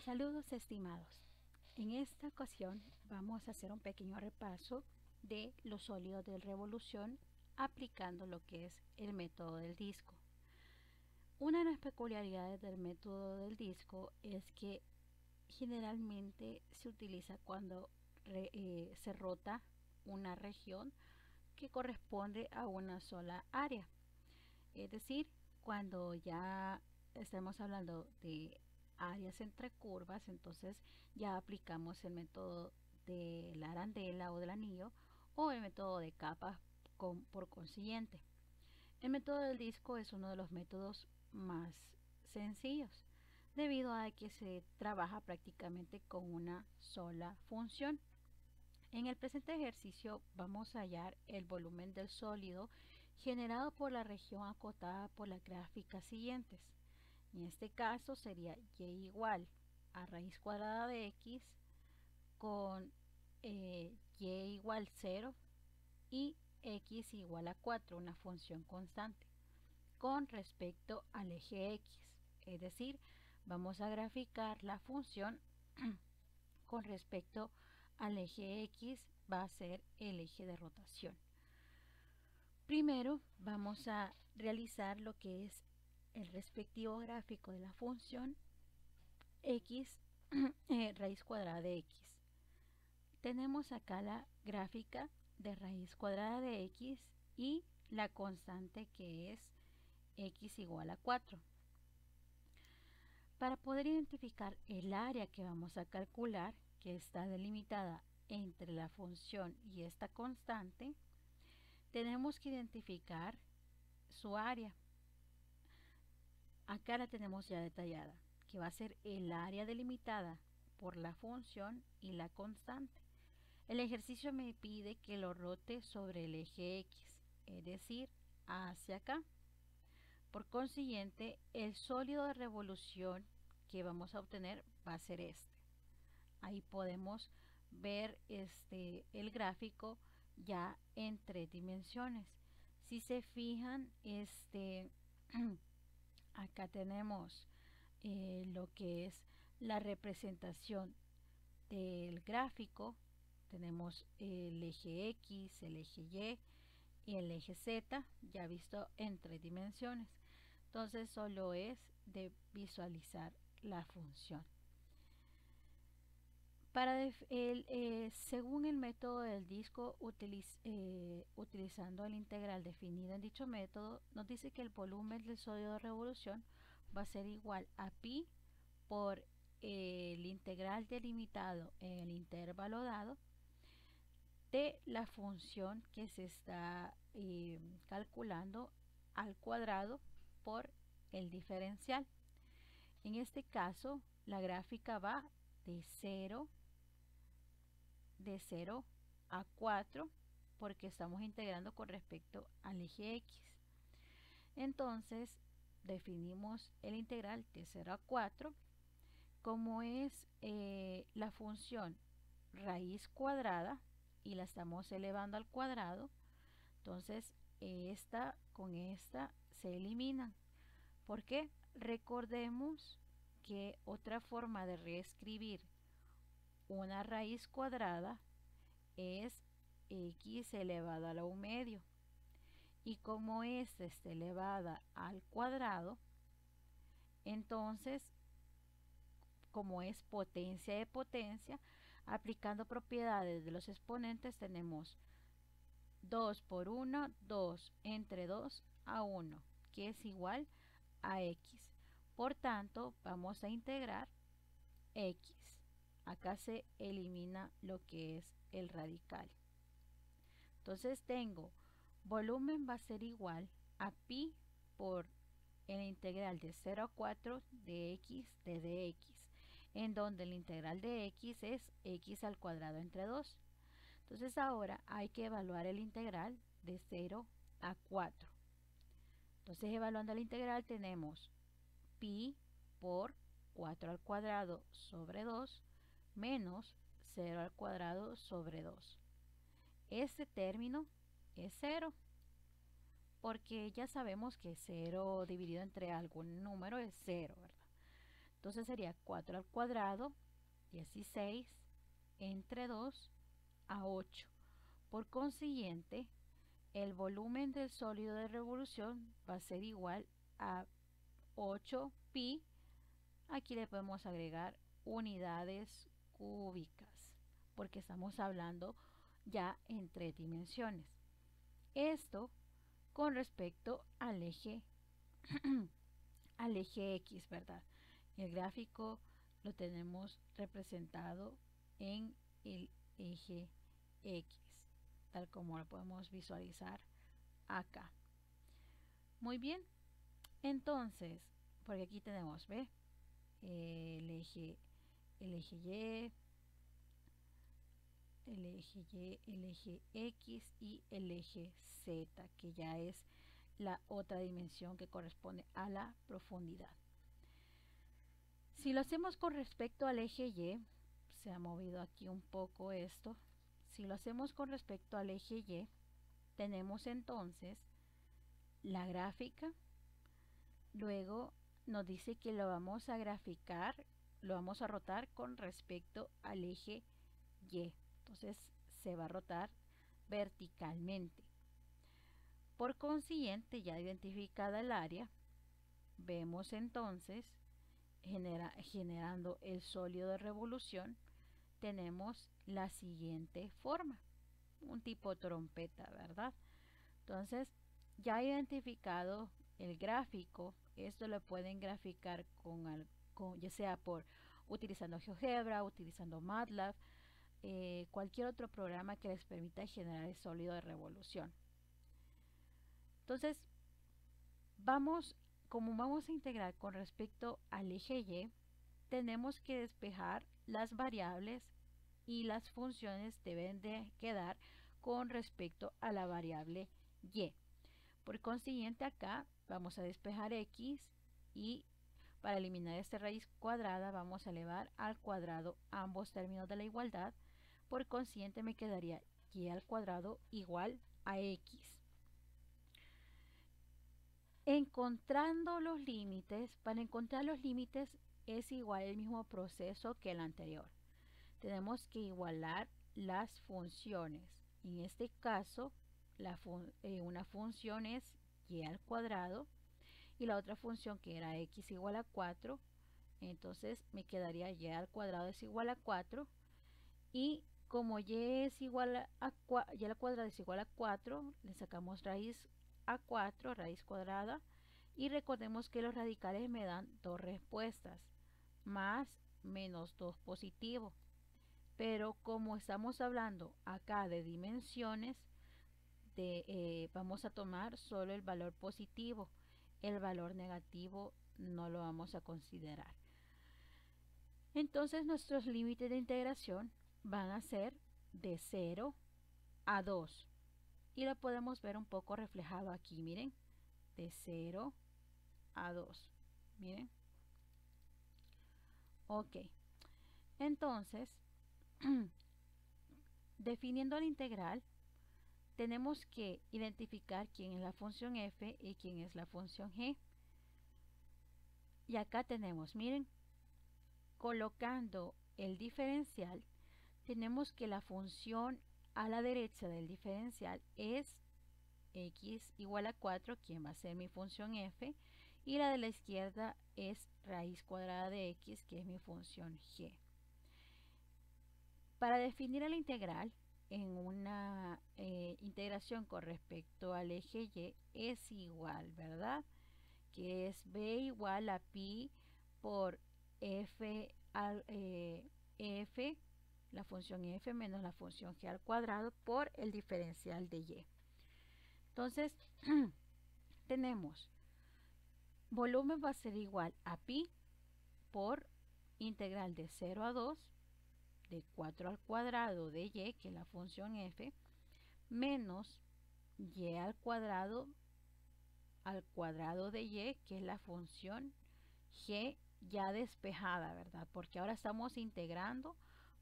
Saludos estimados. En esta ocasión vamos a hacer un pequeño repaso de los sólidos de revolución aplicando lo que es el método del disco. Una de las peculiaridades del método del disco es que generalmente se utiliza cuando se rota una región que corresponde a una sola área. Es decir, cuando ya estamos hablando de áreas entre curvas, entonces ya aplicamos el método de la arandela o del anillo o el método de capas por consiguiente. El método del disco es uno de los métodos más sencillos debido a que se trabaja prácticamente con una sola función. En el presente ejercicio vamos a hallar el volumen del sólido generado por la región acotada por las gráficas siguientes. En este caso sería y igual a raíz cuadrada de x con y igual 0 y x igual a 4, una función constante, con respecto al eje x. Es decir, vamos a graficar la función con respecto al eje x, va a ser el eje de rotación. Primero vamos a realizar lo que es el respectivo gráfico de la función x raíz cuadrada de x. Tenemos acá la gráfica de raíz cuadrada de x y la constante que es x igual a 4. Para poder identificar el área que vamos a calcular, que está delimitada entre la función y esta constante, tenemos que identificar su área. Acá la tenemos ya detallada, que va a ser el área delimitada por la función y la constante. El ejercicio me pide que lo rote sobre el eje x, es decir, hacia acá. Por consiguiente, el sólido de revolución que vamos a obtener va a ser este. Ahí podemos ver el gráfico ya en 3 dimensiones. Si se fijan, acá tenemos lo que es la representación del gráfico. Tenemos el eje X, el eje Y y el eje Z, ya visto en 3 dimensiones. Entonces solo es de visualizar la función. Según el método del disco, utilizando el integral definido en dicho método, nos dice que el volumen del sólido de revolución va a ser igual a pi por el integral delimitado en el intervalo dado de la función que se está calculando al cuadrado por el diferencial. En este caso, la gráfica va de 0 a 4 porque estamos integrando con respecto al eje x. Entonces, definimos el integral de 0 a 4. Como es la función raíz cuadrada y la estamos elevando al cuadrado, entonces esta con esta se eliminan. ¿Por qué? Recordemos que otra forma de reescribir una raíz cuadrada es x elevado a la 1/2. Y como esta está elevada al cuadrado, entonces, como es potencia de potencia, aplicando propiedades de los exponentes, tenemos 2 por 1, 2 entre 2 a 1, que es igual a x. Por tanto, vamos a integrar x. Acá se elimina lo que es el radical. Entonces tengo volumen va a ser igual a pi por el integral de 0 a 4 de x de dx, en donde el integral de x es x al cuadrado entre 2. Entonces ahora hay que evaluar el integral de 0 a 4. Entonces evaluando el integral tenemos pi por 4 al cuadrado sobre 2 menos 0 al cuadrado sobre 2. Este término es 0, porque ya sabemos que 0 dividido entre algún número es 0, ¿verdad? Entonces sería 4 al cuadrado, 16, entre 2 a 8. Por consiguiente, el volumen del sólido de revolución va a ser igual a 8 pi. Aquí le podemos agregar unidades cúbicas, porque estamos hablando ya en 3 dimensiones. Esto con respecto al eje, al eje X, ¿verdad? El gráfico lo tenemos representado en el eje X, tal como lo podemos visualizar acá. Muy bien, entonces, porque aquí tenemos, ¿ve? El eje Y, el eje X y el eje Z, que ya es la otra dimensión que corresponde a la profundidad. Si lo hacemos con respecto al eje Y, se ha movido aquí un poco esto. Si lo hacemos con respecto al eje Y, tenemos entonces la gráfica. Luego nos dice que lo vamos a graficar, lo vamos a rotar con respecto al eje Y. Entonces se va a rotar verticalmente. Por consiguiente, ya identificada el área, vemos entonces, generando el sólido de revolución, tenemos la siguiente forma, un tipo trompeta, ¿verdad? Entonces, ya identificado el gráfico, esto lo pueden graficar ya sea utilizando GeoGebra, utilizando MATLAB, cualquier otro programa que les permita generar el sólido de revolución. Entonces, como vamos a integrar con respecto al eje Y, tenemos que despejar las variables y las funciones deben de quedar con respecto a la variable Y. Por consiguiente, acá vamos a despejar X y para eliminar esta raíz cuadrada vamos a elevar al cuadrado ambos términos de la igualdad. Por consiguiente, me quedaría Y al cuadrado igual a X. Encontrando los límites, para encontrar los límites es igual el mismo proceso que el anterior. Tenemos que igualar las funciones. En este caso, una función es Y al cuadrado y la otra función que era X igual a 4. Entonces me quedaría Y al cuadrado es igual a 4. Y como Y es igual a Y al cuadrado es igual a 4, le sacamos raíz a 4, raíz cuadrada. Y recordemos que los radicales me dan dos respuestas, más menos 2 positivo. Pero como estamos hablando acá de dimensiones, vamos a tomar solo el valor positivo. El valor negativo no lo vamos a considerar. Entonces nuestros límites de integración van a ser de 0 a 2. Y lo podemos ver un poco reflejado aquí, miren, de 0 a 2. Miren. Ok. Entonces, definiendo la integral, tenemos que identificar quién es la función f y quién es la función g. Y acá tenemos, miren, colocando el diferencial, tenemos que la función a la derecha del diferencial es x igual a 4, quien va a ser mi función f, y la de la izquierda es raíz cuadrada de x, que es mi función g. Para definir la integral en una integración con respecto al eje y es igual, ¿verdad? Que es b igual a pi por f, f, la función f menos la función g al cuadrado por el diferencial de y. Entonces, tenemos volumen va a ser igual a pi por integral de 0 a 2 de 4 al cuadrado de y, que es la función f, menos y al cuadrado de y, que es la función g ya despejada, ¿verdad? Porque ahora estamos integrando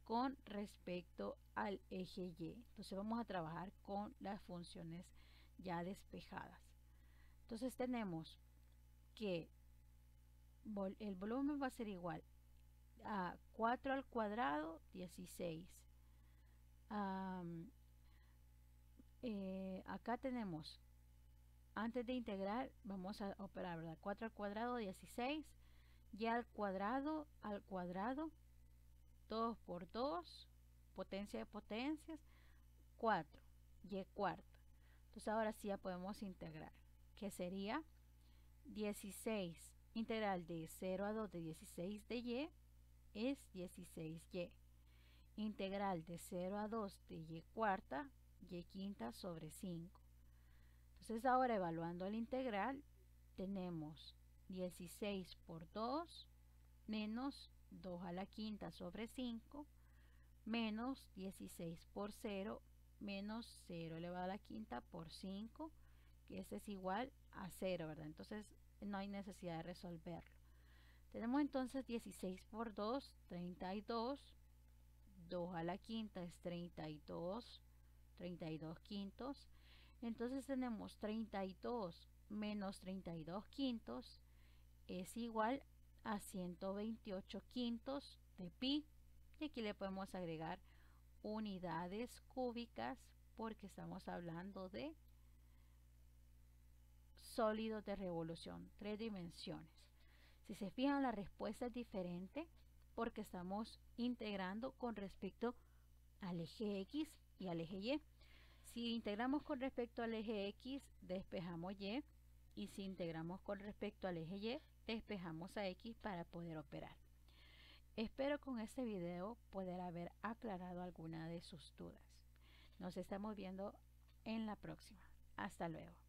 con respecto al eje y. Entonces vamos a trabajar con las funciones ya despejadas. Entonces tenemos que el volumen va a ser igual a 4 al cuadrado, 16. Acá tenemos, antes de integrar, vamos a operar, ¿verdad? 4 al cuadrado, 16. Y al cuadrado, 2 por 2, potencia de potencias, 4, y cuarta. Entonces ahora sí ya podemos integrar, que sería 16, integral de 0 a 2 de 16 de y es 16y. Integral de 0 a 2 de y cuarta, y quinta sobre 5. Entonces ahora evaluando el integral, tenemos 16 por 2 menos 2 a la quinta sobre 5 menos 16 por 0 menos 0 elevado a la quinta por 5, que ese es igual a 0, ¿verdad? Entonces no hay necesidad de resolverlo. Tenemos entonces 16 por 2, 32, 2 a la quinta es 32, 32 quintos. Entonces tenemos 32 menos 32 quintos es igual a 128 quintos de pi. Y aquí le podemos agregar unidades cúbicas porque estamos hablando de sólidos de revolución, 3 dimensiones. Si se fijan, la respuesta es diferente porque estamos integrando con respecto al eje X y al eje Y. Si integramos con respecto al eje X, despejamos Y, y si integramos con respecto al eje Y, despejamos a X para poder operar. Espero con este video poder haber aclarado alguna de sus dudas. Nos estamos viendo en la próxima. Hasta luego.